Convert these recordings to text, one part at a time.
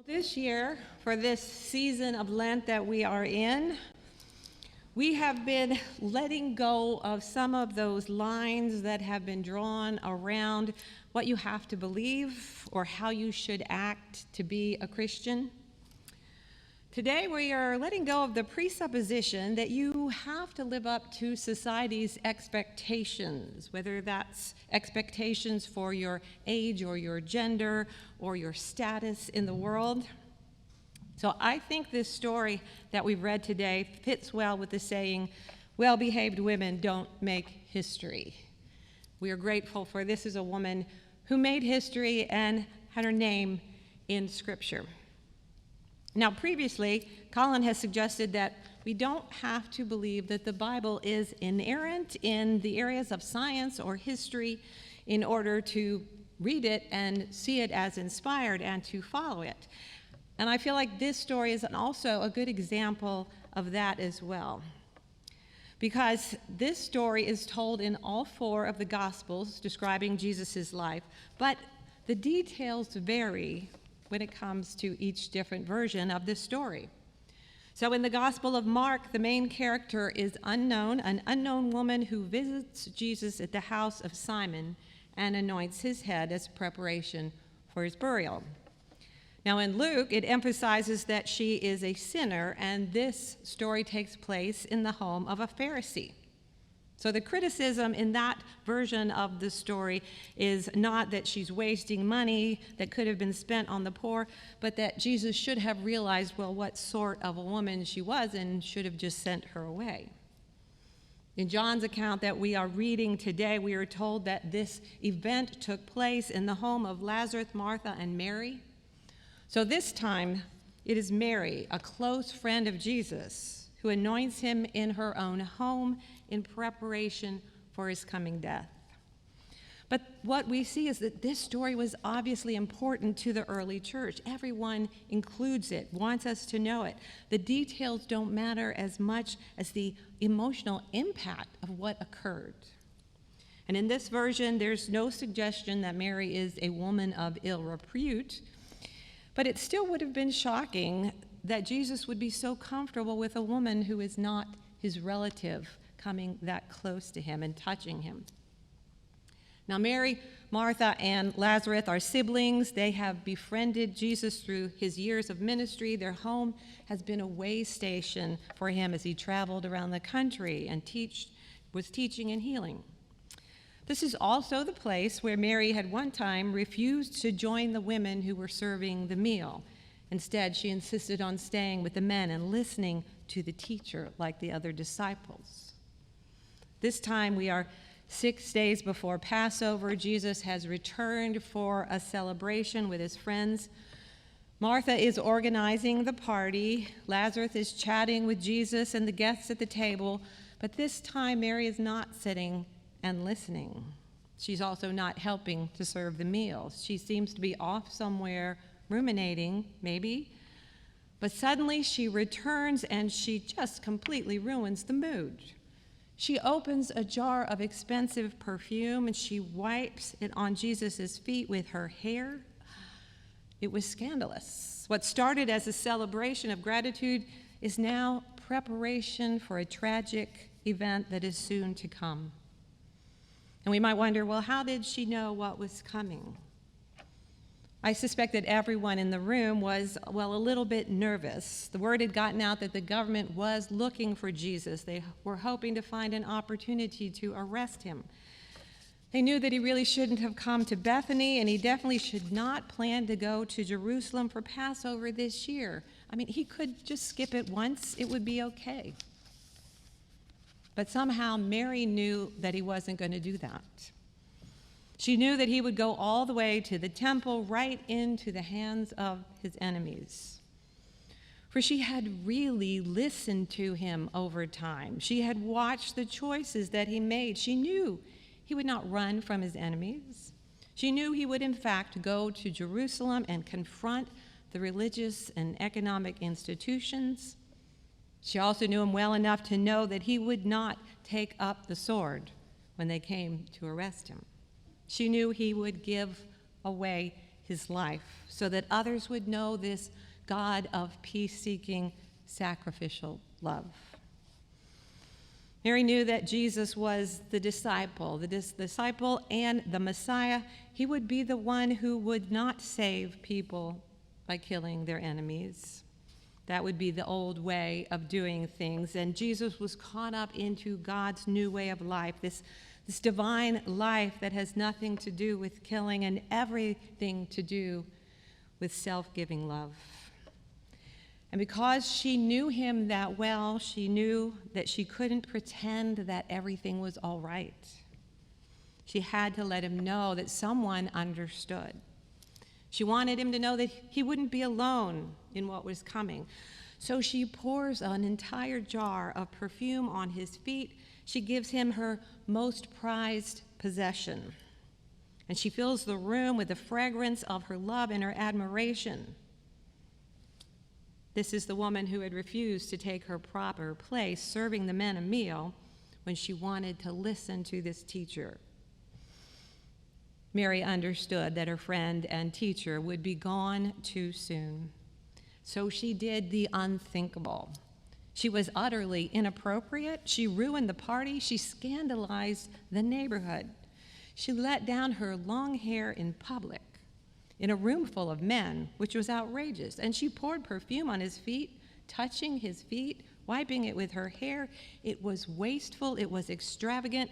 This year, for this season of Lent that we are in, we have been letting go of some of those lines that have been drawn around what you have to believe or how you should act to be a Christian. Today, we are letting go of the presupposition that you have to live up to society's expectations, whether that's expectations for your age or your gender or your status in the world. So I think this story that we've read today fits well with the saying, well-behaved women don't make history. We are grateful for this is a woman who made history and had her name in Scripture. Now, previously, Colin has suggested that we don't have to believe that the Bible is inerrant in the areas of science or history in order to read it and see it as inspired and to follow it. And I feel like this story is also a good example of that as well. Because this story is told in all four of the Gospels describing Jesus' life, but the details vary when it comes to each different version of this story. So in the Gospel of Mark, the main character is an unknown woman who visits Jesus at the house of Simon and anoints his head as preparation for his burial. Now in Luke, it emphasizes that she is a sinner, and this story takes place in the home of a Pharisee. So the criticism in that version of the story is not that she's wasting money that could have been spent on the poor, but that Jesus should have realized, well, what sort of a woman she was and should have just sent her away. In John's account that we are reading today, we are told that this event took place in the home of Lazarus, Martha, and Mary. So this time, it is Mary, a close friend of Jesus, who anoints him in her own home in preparation for his coming death. But what we see is that this story was obviously important to the early church. Everyone includes it, wants us to know it. The details don't matter as much as the emotional impact of what occurred. And in this version, there's no suggestion that Mary is a woman of ill repute, but it still would have been shocking that Jesus would be so comfortable with a woman who is not his relative coming that close to him and touching him. Now, Mary, Martha, and Lazarus are siblings. They have befriended Jesus through his years of ministry. Their home has been a way station for him as he traveled around the country and was teaching and healing. This is also the place where Mary had one time refused to join the women who were serving the meal. Instead, she insisted on staying with the men and listening to the teacher like the other disciples. This time we are 6 days before Passover. Jesus has returned for a celebration with his friends. Martha is organizing the party. Lazarus is chatting with Jesus and the guests at the table. But this time Mary is not sitting and listening. She's also not helping to serve the meals. She seems to be off somewhere, ruminating, maybe. But suddenly she returns and she just completely ruins the mood. She opens a jar of expensive perfume and she wipes it on Jesus' feet with her hair. It was scandalous. What started as a celebration of gratitude is now preparation for a tragic event that is soon to come. And we might wonder, well, how did she know what was coming? I suspect that everyone in the room was, a little bit nervous. The word had gotten out that the government was looking for Jesus. They were hoping to find an opportunity to arrest him. They knew that he really shouldn't have come to Bethany, and he definitely should not plan to go to Jerusalem for Passover this year. I mean, he could just skip it once. It would be okay. But somehow Mary knew that he wasn't going to do that. She knew that he would go all the way to the temple, right into the hands of his enemies. For she had really listened to him over time. She had watched the choices that he made. She knew he would not run from his enemies. She knew he would, in fact, go to Jerusalem and confront the religious and economic institutions. She also knew him well enough to know that he would not take up the sword when they came to arrest him. She knew he would give away his life so that others would know this God of peace-seeking, sacrificial love. Mary knew that Jesus was the disciple and the Messiah. He would be the one who would not save people by killing their enemies. That would be the old way of doing things. And Jesus was caught up into God's new way of life, this divine life that has nothing to do with killing and everything to do with self-giving love. And because she knew him that well, she knew that she couldn't pretend that everything was all right. She had to let him know that someone understood. She wanted him to know that he wouldn't be alone in what was coming. So she pours an entire jar of perfume on his feet. She gives him her most prized possession. And she fills the room with the fragrance of her love and her admiration. This is the woman who had refused to take her proper place, serving the men a meal when she wanted to listen to this teacher. Mary understood that her friend and teacher would be gone too soon. So she did the unthinkable. She was utterly inappropriate. She ruined the party. She scandalized the neighborhood. She let down her long hair in public, in a room full of men, which was outrageous. And she poured perfume on his feet, touching his feet, wiping it with her hair. It was wasteful, it was extravagant,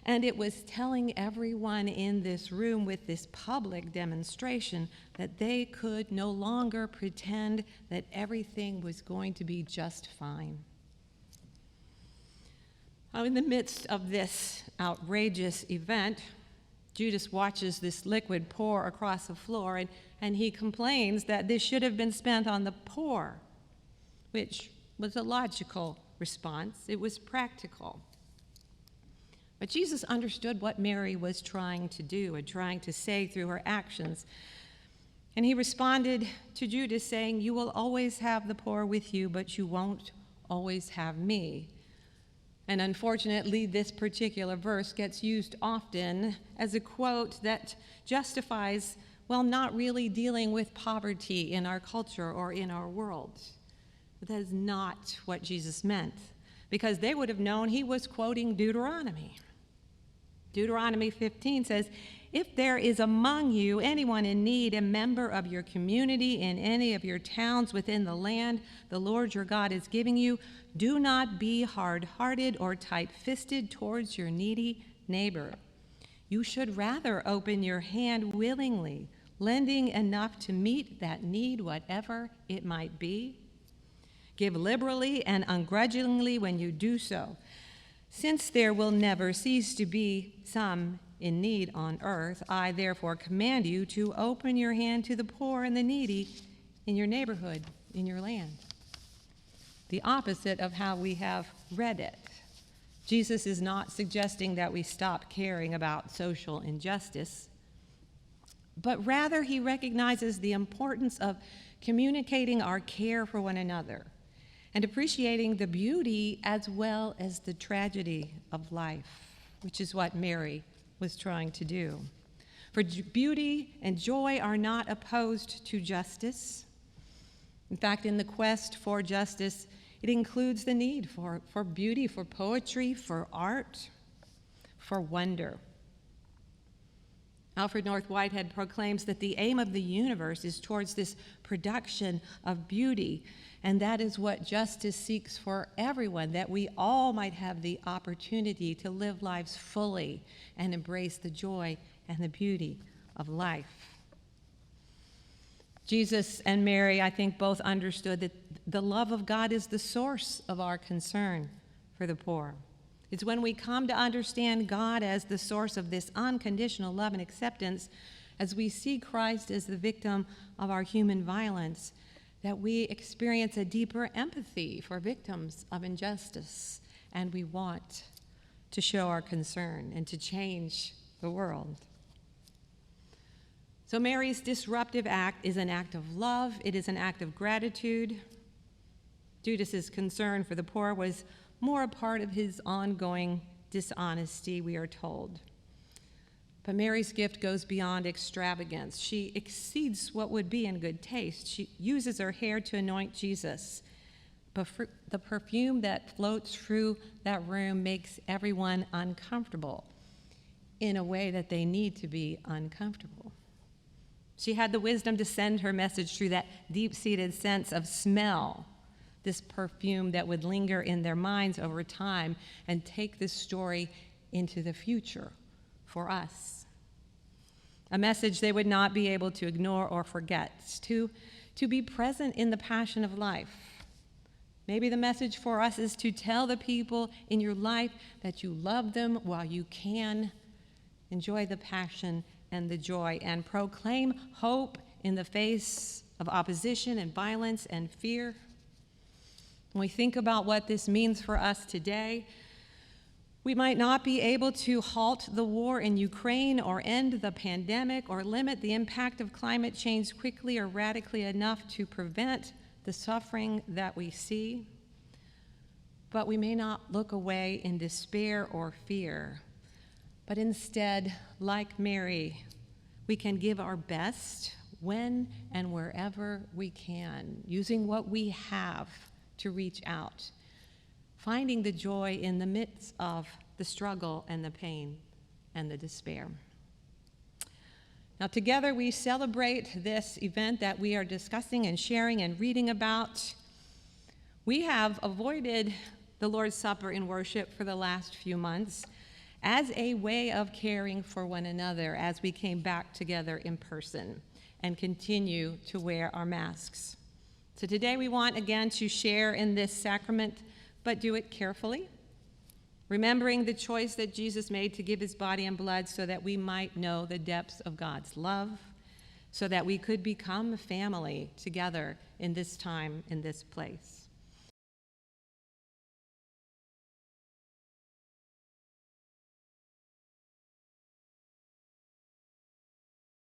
and it was telling everyone in this room with this public demonstration that they could no longer pretend that everything was going to be just fine. Now, in the midst of this outrageous event, Judas watches this liquid pour across the floor, and he complains that this should have been spent on the poor, which was a logical response. It was practical. But Jesus understood what Mary was trying to do and trying to say through her actions. And he responded to Judas saying, "You will always have the poor with you, but you won't always have me." And unfortunately, this particular verse gets used often as a quote that justifies, well, not really dealing with poverty in our culture or in our world. But that is not what Jesus meant, because they would have known he was quoting Deuteronomy. Deuteronomy 15 says, "If there is among you anyone in need, a member of your community in any of your towns within the land the Lord your God is giving you, do not be hard-hearted or tight-fisted towards your needy neighbor. You should rather open your hand willingly, lending enough to meet that need, whatever it might be. Give liberally and ungrudgingly when you do so, since there will never cease to be some in need on earth. I therefore command you to open your hand to the poor and the needy in your neighborhood, in your land." The opposite of how we have read it. Jesus is not suggesting that we stop caring about social injustice, but rather he recognizes the importance of communicating our care for one another and appreciating the beauty as well as the tragedy of life, which is what Mary was trying to do. For beauty and joy are not opposed to justice. In fact, in the quest for justice, it includes the need for beauty, for poetry, for art, for wonder. Alfred North Whitehead proclaims that the aim of the universe is towards this production of beauty, and that is what justice seeks for everyone, that we all might have the opportunity to live lives fully and embrace the joy and the beauty of life. Jesus and Mary, I think, both understood that the love of God is the source of our concern for the poor. It's when we come to understand God as the source of this unconditional love and acceptance, as we see Christ as the victim of our human violence, that we experience a deeper empathy for victims of injustice, and we want to show our concern and to change the world. So Mary's disruptive act is an act of love. It is an act of gratitude. Judas's concern for the poor was more a part of his ongoing dishonesty, we are told. But Mary's gift goes beyond extravagance. She exceeds what would be in good taste. She uses her hair to anoint Jesus. But the perfume that floats through that room makes everyone uncomfortable in a way that they need to be uncomfortable. She had the wisdom to send her message through that deep-seated sense of smell, this perfume that would linger in their minds over time and take this story into the future for us. A message they would not be able to ignore or forget, to be present in the passion of life. Maybe the message for us is to tell the people in your life that you love them while you can. Enjoy the passion and the joy, and proclaim hope in the face of opposition and violence and fear. When we think about what this means for us today, we might not be able to halt the war in Ukraine or end the pandemic or limit the impact of climate change quickly or radically enough to prevent the suffering that we see. But we may not look away in despair or fear. But instead, like Mary, we can give our best when and wherever we can, using what we have to reach out, finding the joy in the midst of the struggle and the pain and the despair. Now, together we celebrate this event that we are discussing and sharing and reading about. We have avoided the Lord's Supper in worship for the last few months as a way of caring for one another as we came back together in person and continue to wear our masks. So today we want again to share in this sacrament, but do it carefully, remembering the choice that Jesus made to give his body and blood so that we might know the depths of God's love, so that we could become family together in this time, in this place.